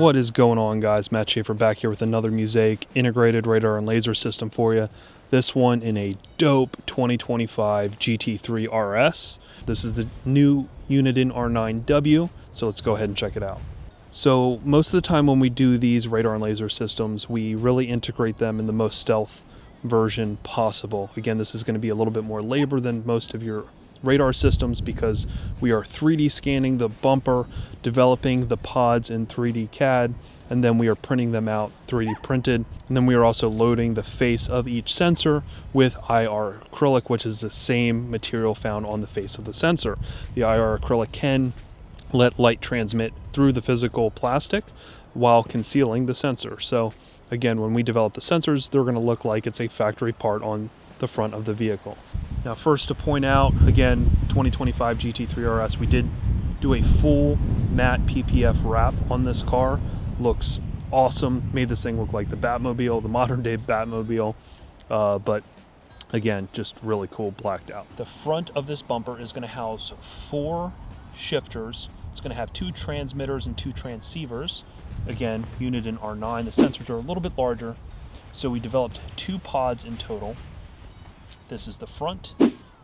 What is going on, guys? Matt Schaeffer back here with another Musaic integrated radar and laser system for you. This one in a dope 2025 GT3RS. This is the new Uniden R9W, so let's go ahead and check it out. So most of the time when we do these radar and laser systems, we really integrate them in the most stealth version possible. Again, this is going to be a little bit more labor than most of your radar systems because we are 3D scanning the bumper, developing the pods in 3D CAD, and then we are printing them out 3D printed. And then we are also loading the face of each sensor with IR acrylic, which is the same material found on the face of the sensor. The IR acrylic can let light transmit through the physical plastic while concealing the sensor. So again, when we develop the sensors, they're going to look like it's a factory part on the front of the vehicle. Now, first to point out, again, 2025 GT3RS, we did do a full matte PPF wrap on this car. Looks awesome. Made this thing look like the Batmobile, the modern day Batmobile, but again, just really cool blacked out. The front of this bumper is going to house 4 shifters. It's going to have 2 transmitters and 2 transceivers. Again, Uniden R9. The sensors are a little bit larger, so we developed 2 pods in total. This is the front,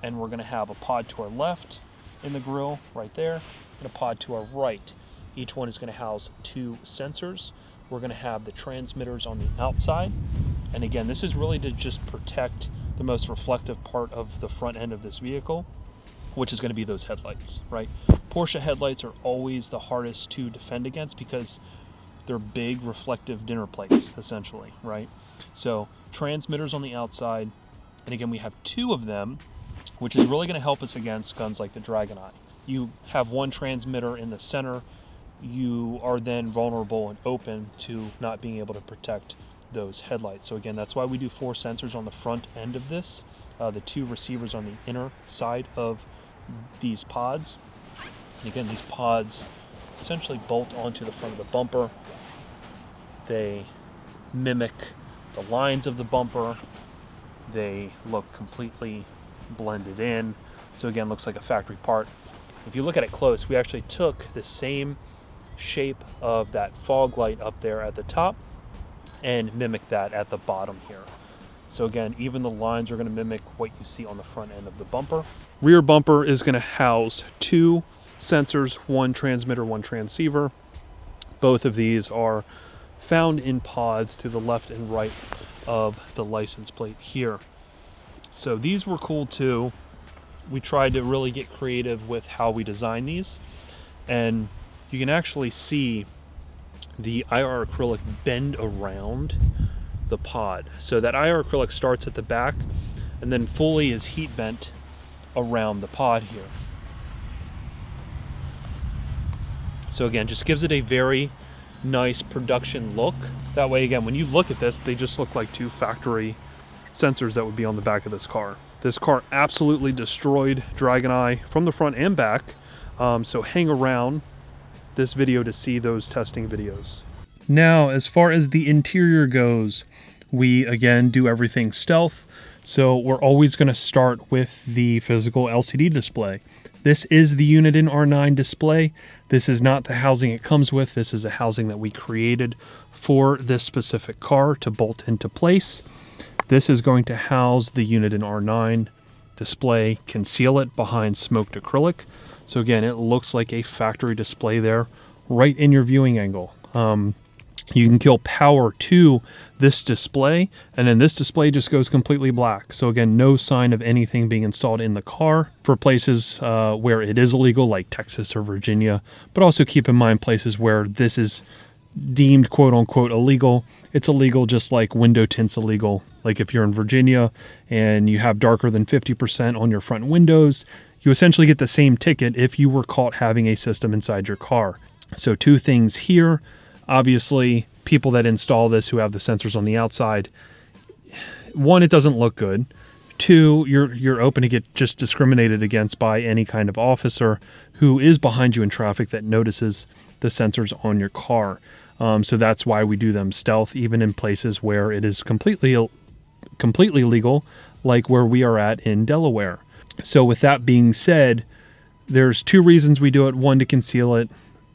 and we're going to have a pod to our left in the grille right there, and a pod to our right. Each one is going to house 2 sensors. We're going to have the transmitters on the outside, and again, this is really to just protect the most reflective part of the front end of this vehicle, which is going to be those headlights, right? Porsche headlights are always the hardest to defend against because they're big reflective dinner plates, essentially, right? So transmitters on the outside. And again, we have 2 of them, which is really going to help us against guns like the Dragon Eye. You have 1 transmitter in the center, you are then vulnerable and open to not being able to protect those headlights. So again, that's why we do 4 sensors on the front end of this, the 2 receivers on the inner side of these pods. And again, these pods essentially bolt onto the front of the bumper. They mimic the lines of the bumper. They look completely blended in. So again, looks like a factory part. If you look at it close, we actually took the same shape of that fog light up there at the top and mimicked that at the bottom here. So again, even the lines are going to mimic what you see on the front end of the bumper. Rear bumper is going to house 2 sensors, 1 transmitter, 1 transceiver. Both of these are found in pods to the left and right of the license plate here. So these were cool too. We tried to really get creative with how we design these, and you can actually see the IR acrylic bend around the pod. So that IR acrylic starts at the back and then fully is heat bent around the pod here. So again, just gives it a very nice production look. That way, again, when you look at this, they just look like 2 factory sensors that would be on the back of this car. This car absolutely destroyed Dragon Eye from the front and back, so hang around this video to see those testing videos. Now, as far as the interior goes, we again do everything stealth, so we're always going to start with the physical LCD display. This is the Uniden R9 display. This is not the housing it comes with. This is a housing that we created for this specific car to bolt into place. This is going to house the Uniden R9 display, conceal it behind smoked acrylic. So again, it looks like a factory display there, right in your viewing angle. You can kill power to this display, and then this display just goes completely black. So again, no sign of anything being installed in the car for places where it is illegal, like Texas or Virginia. But also keep in mind places where this is deemed quote-unquote illegal. It's illegal just like window tints illegal. Like if you're in Virginia and you have darker than 50% on your front windows, you essentially get the same ticket if you were caught having a system inside your car. So 2 things here. Obviously, people that install this who have the sensors on the outside, 1, it doesn't look good. 2, you're open to get just discriminated against by any kind of officer who is behind you in traffic that notices the sensors on your car. So that's why we do them stealth, even in places where it is completely legal, like where we are at in Delaware. So with that being said, there's 2 reasons we do it. 1, to conceal it.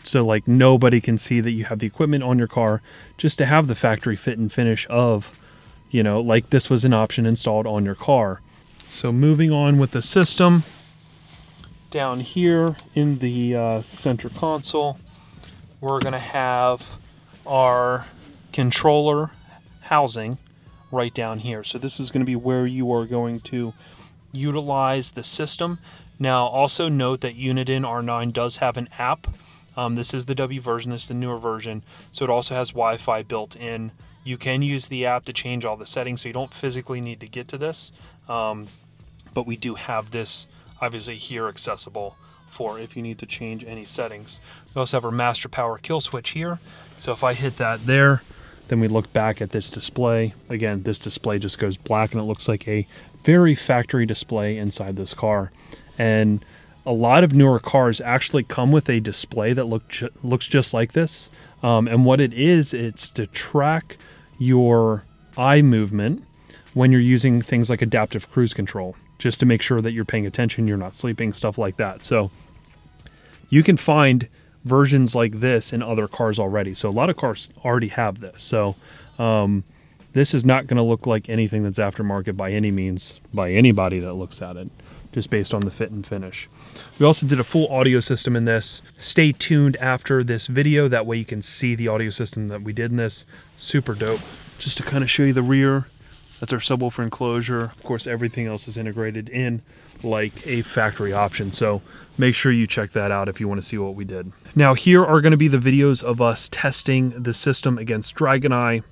So like nobody can see that you have the equipment on your car, just to have the factory fit and finish of, you know, like this was an option installed on your car. So moving on with the system, down here in the center console, we're going to have our controller housing right down here. So this is going to be where you are going to utilize the system. Now also note that Uniden R9 does have an app. This is the W version, this is the newer version, so it also has Wi-Fi built in. You can use the app to change all the settings, so you don't physically need to get to this, but we do have this obviously here accessible for if you need to change any settings. We also have our master power kill switch here, so if I hit that there, then we look back at this display. Again, this display just goes black and it looks like a very factory display inside this car. And a lot of newer cars actually come with a display that looks just like this. And what it is, it's to track your eye movement when you're using things like adaptive cruise control, just to make sure that you're paying attention, you're not sleeping, stuff like that. So you can find versions like this in other cars already. So a lot of cars already have this. So this is not going to look like anything that's aftermarket by any means, by anybody that looks at it, just based on the fit and finish. We also did a full audio system in this. Stay tuned after this video, that way you can see the audio system that we did in this. Super dope. Just to kind of show you the rear, that's our subwoofer enclosure. Of course, everything else is integrated in like a factory option, so make sure you check that out if you want to see what we did. Now here are going to be the videos of us testing the system against DragonEye.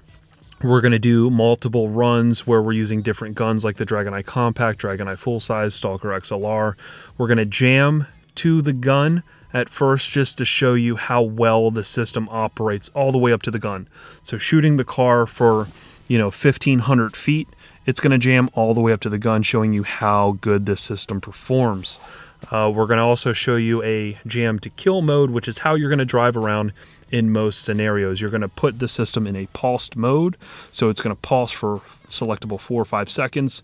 We're going to do multiple runs where we're using different guns like the DragonEye Compact, DragonEye Full Size, Stalker XLR. We're going to jam to the gun at first just to show you how well the system operates all the way up to the gun. So shooting the car for, you know, 1,500 feet, it's going to jam all the way up to the gun, showing you how good this system performs. We're going to also show you a jam to kill mode, which is how you're going to drive around in most scenarios. You're going to put the system in a pulsed mode, so it's going to pulse for selectable 4 or 5 seconds,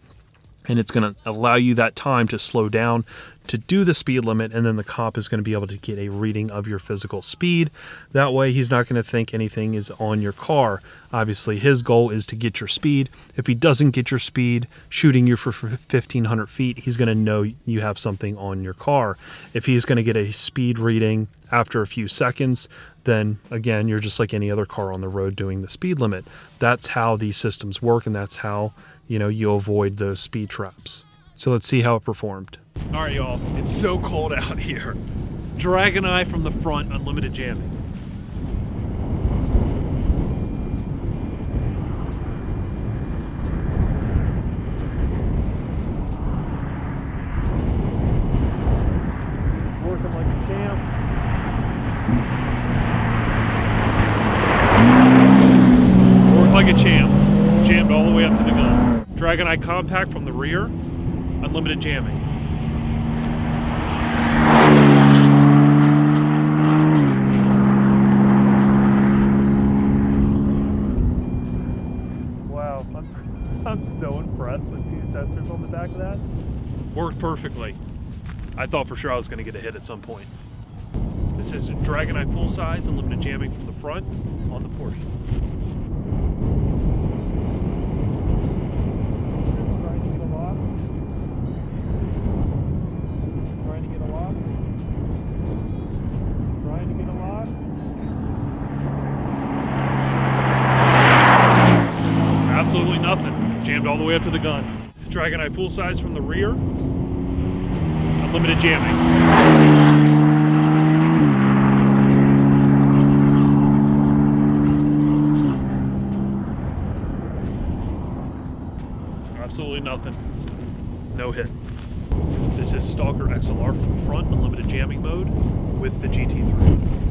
and it's going to allow you that time to slow down to do the speed limit, and then the cop is going to be able to get a reading of your physical speed. That way he's not going to think anything is on your car. Obviously his goal is to get your speed. If he doesn't get your speed shooting you for 1,500 feet, he's going to know you have something on your car. If he's going to get a speed reading after a few seconds, then again, you're just like any other car on the road doing the speed limit. That's how these systems work, and that's how, you know, you avoid those speed traps. So let's see how it performed. All right, y'all, it's so cold out here. DragonEye from the front, unlimited jamming. Working like a champ. Worked like a champ. Jammed all the way up to the gun. DragonEye Compact from the rear, unlimited jamming. Wow, I'm so impressed with these sensors on the back of that. Worked perfectly. I thought for sure I was going to get a hit at some point. This is a DragonEye Full Size, unlimited jamming from the front on the Porsche. Absolutely nothing. Jammed all the way up to the gun. DragonEye Full Size from the rear. Unlimited jamming. Absolutely nothing. No hit. This is Stalker XLR from the front, unlimited jamming mode with the GT3.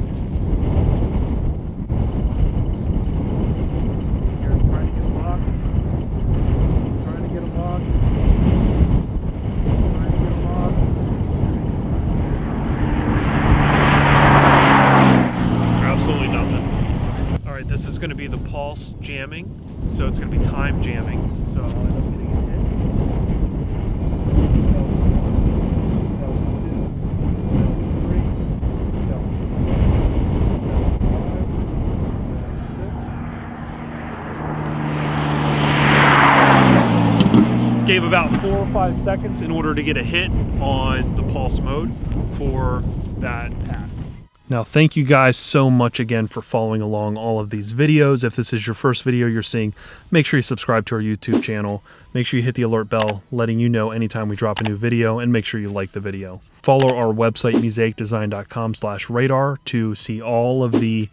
This is going to be the pulse jamming, so it's going to be time jamming. So I'll end up getting a hit. save about 4 or 5 seconds in order to get a hit on the pulse mode for that path. Now, thank you guys so much again for following along all of these videos. If this is your first video you're seeing, make sure you subscribe to our YouTube channel. Make sure you hit the alert bell, letting you know anytime we drop a new video, and make sure you like the video. Follow our website, musaicdesign.com/radar, to see all of the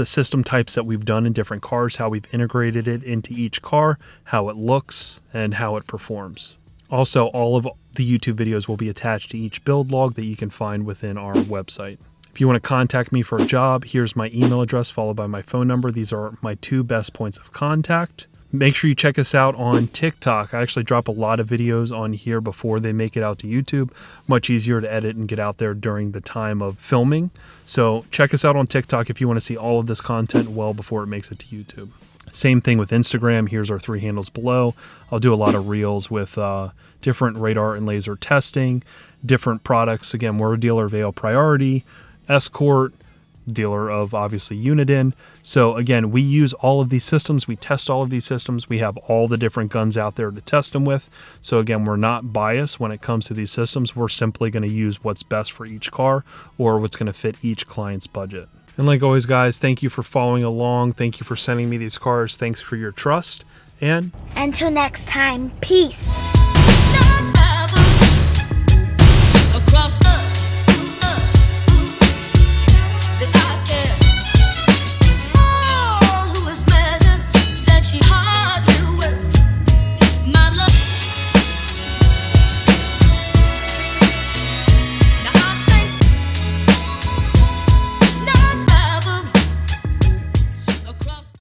system types that we've done in different cars, how we've integrated it into each car, how it looks, and how it performs. Also, all of the YouTube videos will be attached to each build log that you can find within our website. If you want to contact me for a job, here's my email address followed by my phone number. These are my 2 best points of contact. Make sure you check us out on TikTok. I actually drop a lot of videos on here before they make it out to YouTube. Much easier to edit and get out there during the time of filming. So check us out on TikTok if you want to see all of this content well before it makes it to YouTube. Same thing with Instagram. Here's our 3 handles below. I'll do a lot of reels with different radar and laser testing, different products. Again, we're a dealer of AL Priority, Escort, dealer of obviously Uniden. So again, we use all of these systems. We test all of these systems. We have all the different guns out there to test them with. So again, we're not biased when it comes to these systems. We're simply going to use what's best for each car or what's going to fit each client's budget. And like always, guys, thank you for following along. Thank you for sending me these cars. Thanks for your trust. And until next time, peace.